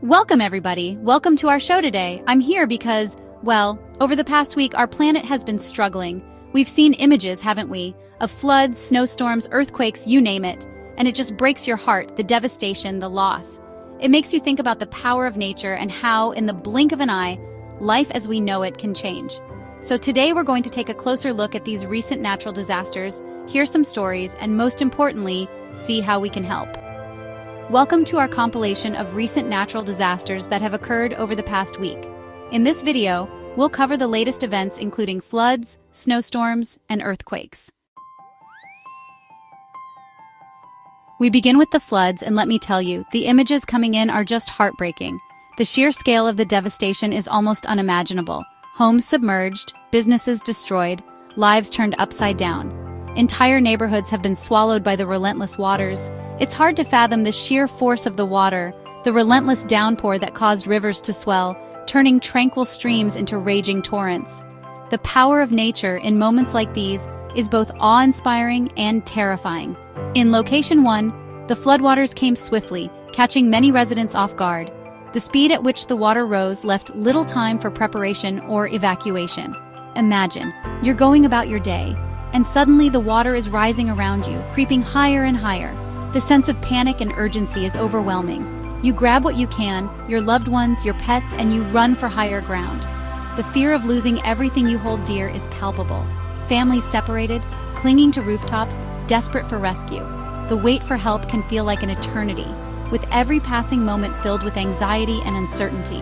Welcome, everybody. Welcome to our show today. I'm here because, well, over the past week, our planet has been struggling. We've seen images, haven't we, of floods, snowstorms, earthquakes, you name it. And it just breaks your heart, the devastation, the loss. It makes you think about the power of nature and how, in the blink of an eye, life as we know it can change. So today we're going to take a closer look at these recent natural disasters, hear some stories, and most importantly, see how we can help. Welcome to our compilation of recent natural disasters that have occurred over the past week. In this video, we'll cover the latest events including floods, snowstorms, and earthquakes. We begin with the floods, and let me tell you, the images coming in are just heartbreaking. The sheer scale of the devastation is almost unimaginable. Homes submerged, businesses destroyed, lives turned upside down. Entire neighborhoods have been swallowed by the relentless waters. It's hard to fathom the sheer force of the water, the relentless downpour that caused rivers to swell, turning tranquil streams into raging torrents. The power of nature in moments like these is both awe-inspiring and terrifying. In Location 1, the floodwaters came swiftly, catching many residents off guard. The speed at which the water rose left little time for preparation or evacuation. Imagine, you're going about your day, and suddenly the water is rising around you, creeping higher and higher. The sense of panic and urgency is overwhelming. You grab what you can, your loved ones, your pets, and you run for higher ground. The fear of losing everything you hold dear is palpable. Families separated, clinging to rooftops, desperate for rescue. The wait for help can feel like an eternity, with every passing moment filled with anxiety and uncertainty.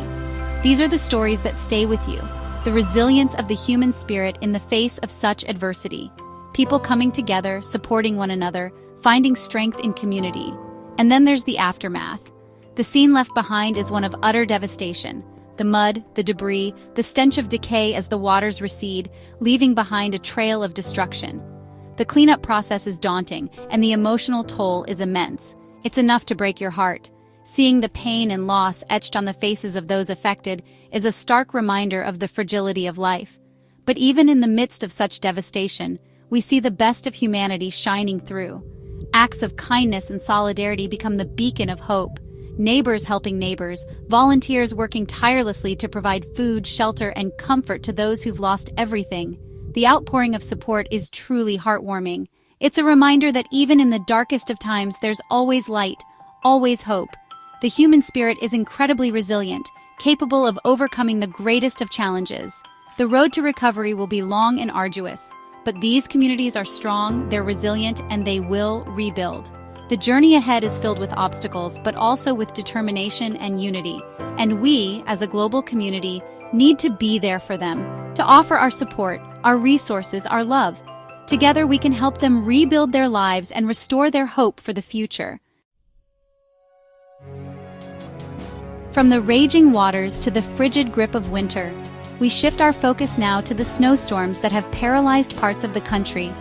These are the stories that stay with you, the resilience of the human spirit in the face of such adversity. People coming together, supporting one another, finding strength in community. And then there's the aftermath. The scene left behind is one of utter devastation. The mud, the debris, the stench of decay as the waters recede, leaving behind a trail of destruction. The cleanup process is daunting, and the emotional toll is immense. It's enough to break your heart. Seeing the pain and loss etched on the faces of those affected is a stark reminder of the fragility of life. But even in the midst of such devastation, we see the best of humanity shining through. Acts of kindness and solidarity become the beacon of hope. Neighbors helping neighbors, volunteers working tirelessly to provide food, shelter, and comfort to those who've lost everything. The outpouring of support is truly heartwarming. It's a reminder that even in the darkest of times, there's always light, always hope. The human spirit is incredibly resilient, capable of overcoming the greatest of challenges. The road to recovery will be long and arduous. But these communities are strong, they're resilient, and they will rebuild. The journey ahead is filled with obstacles, but also with determination and unity. And we, as a global community, need to be there for them, to offer our support, our resources, our love. Together we can help them rebuild their lives and restore their hope for the future. From the raging waters to the frigid grip of winter, we shift our focus now to the snowstorms that have paralyzed parts of the country.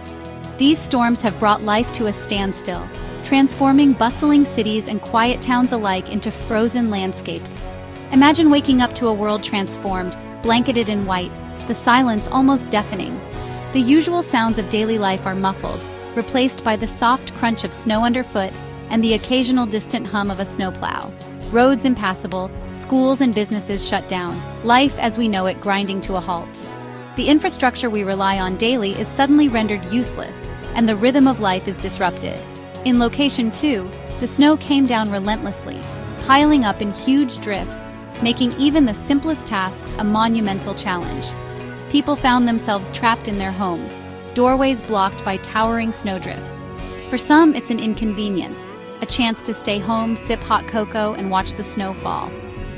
These storms have brought life to a standstill, transforming bustling cities and quiet towns alike into frozen landscapes. Imagine waking up to a world transformed, blanketed in white, the silence almost deafening. The usual sounds of daily life are muffled, replaced by the soft crunch of snow underfoot and the occasional distant hum of a snowplow. Roads impassable, schools and businesses shut down, life as we know it grinding to a halt. The infrastructure we rely on daily is suddenly rendered useless, and the rhythm of life is disrupted. In Location 2, the snow came down relentlessly, piling up in huge drifts, making even the simplest tasks a monumental challenge. People found themselves trapped in their homes, doorways blocked by towering snowdrifts. For some, it's an inconvenience, a chance to stay home, sip hot cocoa, and watch the snow fall.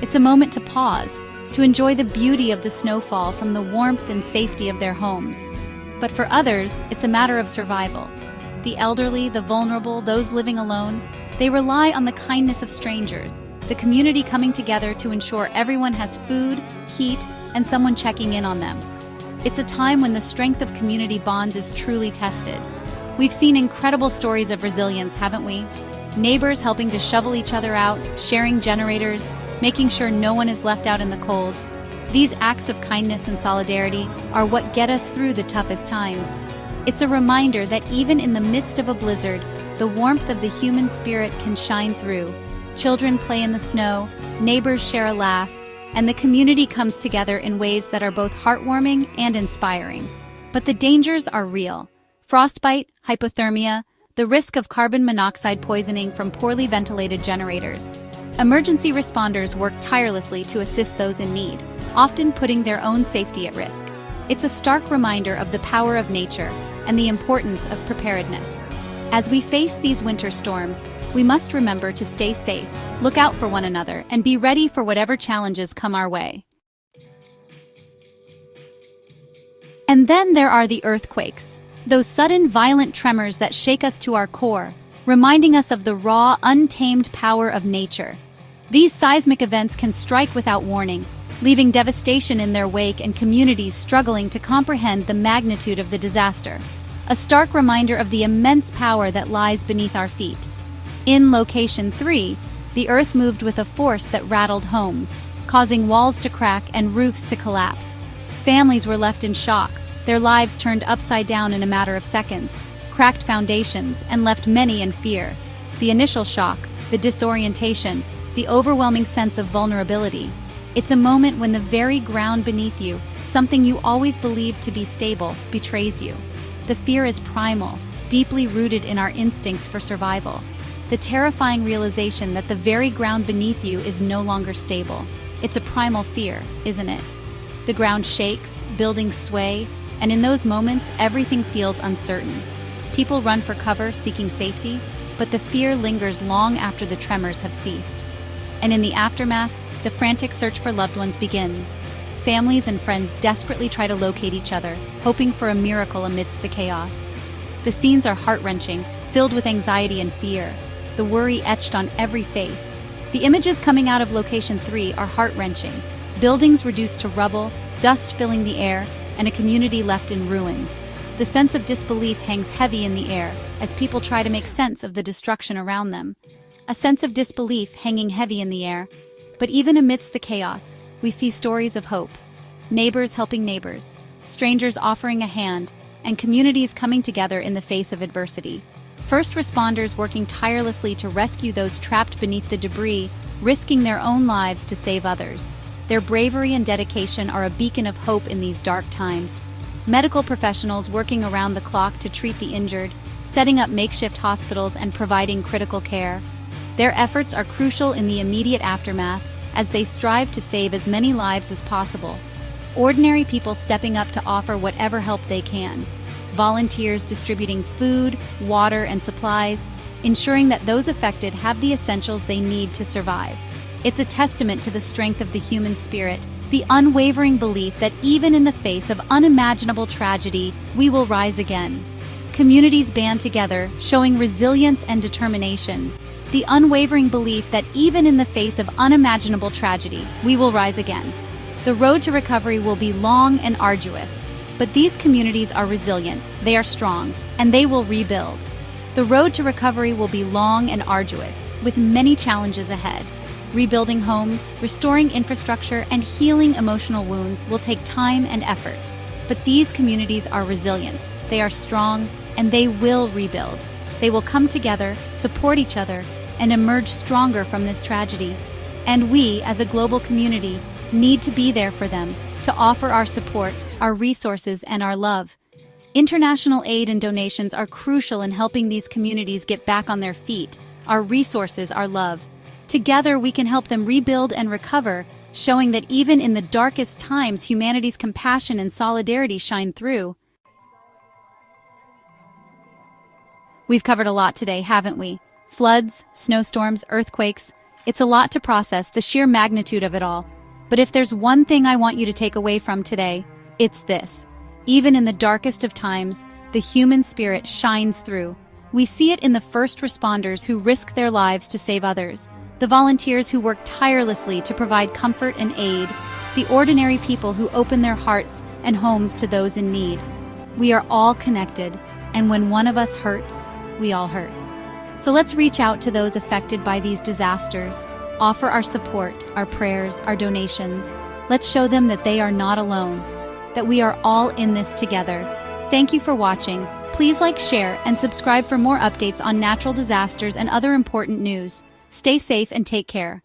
It's a moment to pause, to enjoy the beauty of the snowfall from the warmth and safety of their homes. But for others, it's a matter of survival. The elderly, the vulnerable, those living alone, they rely on the kindness of strangers, the community coming together to ensure everyone has food, heat, and someone checking in on them. It's a time when the strength of community bonds is truly tested. We've seen incredible stories of resilience, haven't we? Neighbors helping to shovel each other out, sharing generators, making sure no one is left out in the cold. These acts of kindness and solidarity are what get us through the toughest times. It's a reminder that even in the midst of a blizzard, the warmth of the human spirit can shine through, Children play in the snow, neighbors share a laugh, and the community comes together in ways that are both heartwarming and inspiring. But the dangers are real. Frostbite, hypothermia, the risk of carbon monoxide poisoning from poorly ventilated generators. Emergency responders work tirelessly to assist those in need, often putting their own safety at risk. It's a stark reminder of the power of nature and the importance of preparedness. As we face these winter storms, we must remember to stay safe, look out for one another, and be ready for whatever challenges come our way. And then there are the earthquakes, those sudden violent tremors that shake us to our core, reminding us of the raw, untamed power of nature. These seismic events can strike without warning, leaving devastation in their wake and communities struggling to comprehend the magnitude of the disaster. A stark reminder of the immense power that lies beneath our feet. In Location 3, the earth moved with a force that rattled homes, causing walls to crack and roofs to collapse. Families were left in shock, their lives turned upside down in a matter of seconds, cracked foundations, and left many in fear. The initial shock, the disorientation, the overwhelming sense of vulnerability. It's a moment when the very ground beneath you, something you always believed to be stable, betrays you. The fear is primal, deeply rooted in our instincts for survival. The terrifying realization that the very ground beneath you is no longer stable. It's a primal fear, isn't it? The ground shakes, buildings sway, and in those moments, everything feels uncertain. People run for cover, seeking safety, but the fear lingers long after the tremors have ceased. And in the aftermath, the frantic search for loved ones begins. Families and friends desperately try to locate each other, hoping for a miracle amidst the chaos. The scenes are heart-wrenching, filled with anxiety and fear, the worry etched on every face. The images coming out of Location 3 are heart-wrenching. Buildings reduced to rubble, dust filling the air, and a community left in ruins. The sense of disbelief hangs heavy in the air as people try to make sense of the destruction around them. A sense of disbelief hanging heavy in the air. But even amidst the chaos, we see stories of hope. Neighbors helping neighbors, strangers offering a hand, and communities coming together in the face of adversity. First responders working tirelessly to rescue those trapped beneath the debris, risking their own lives to save others. Their bravery and dedication are a beacon of hope in these dark times. Medical professionals working around the clock to treat the injured, setting up makeshift hospitals and providing critical care. Their efforts are crucial in the immediate aftermath as they strive to save as many lives as possible. Ordinary people stepping up to offer whatever help they can. Volunteers distributing food, water, and supplies, ensuring that those affected have the essentials they need to survive. It's a testament to the strength of the human spirit, the unwavering belief that even in the face of unimaginable tragedy, we will rise again. Communities band together, showing resilience and determination. The unwavering belief that even in the face of unimaginable tragedy, we will rise again. The road to recovery will be long and arduous, but these communities are resilient, they are strong, and they will rebuild. The road to recovery will be long and arduous, with many challenges ahead. Rebuilding homes, restoring infrastructure, and healing emotional wounds will take time and effort. But these communities are resilient, they are strong, and they will rebuild. They will come together, support each other, and emerge stronger from this tragedy. And we, as a global community, need to be there for them, to offer our support, our resources, and our love. International aid and donations are crucial in helping these communities get back on their feet. Our resources, our love. Together, we can help them rebuild and recover, showing that even in the darkest times, humanity's compassion and solidarity shine through. We've covered a lot today, haven't we? Floods, snowstorms, earthquakes. It's a lot to process, the sheer magnitude of it all. But if there's one thing I want you to take away from today, it's this. Even in the darkest of times, the human spirit shines through. We see it in the first responders who risk their lives to save others, the volunteers who work tirelessly to provide comfort and aid, the ordinary people who open their hearts and homes to those in need. We are all connected, and when one of us hurts, we all hurt. So let's reach out to those affected by these disasters, offer our support, our prayers, our donations. Let's show them that they are not alone, that we are all in this together. Thank you for watching. Please like, share, and subscribe for more updates on natural disasters and other important news. Stay safe and take care.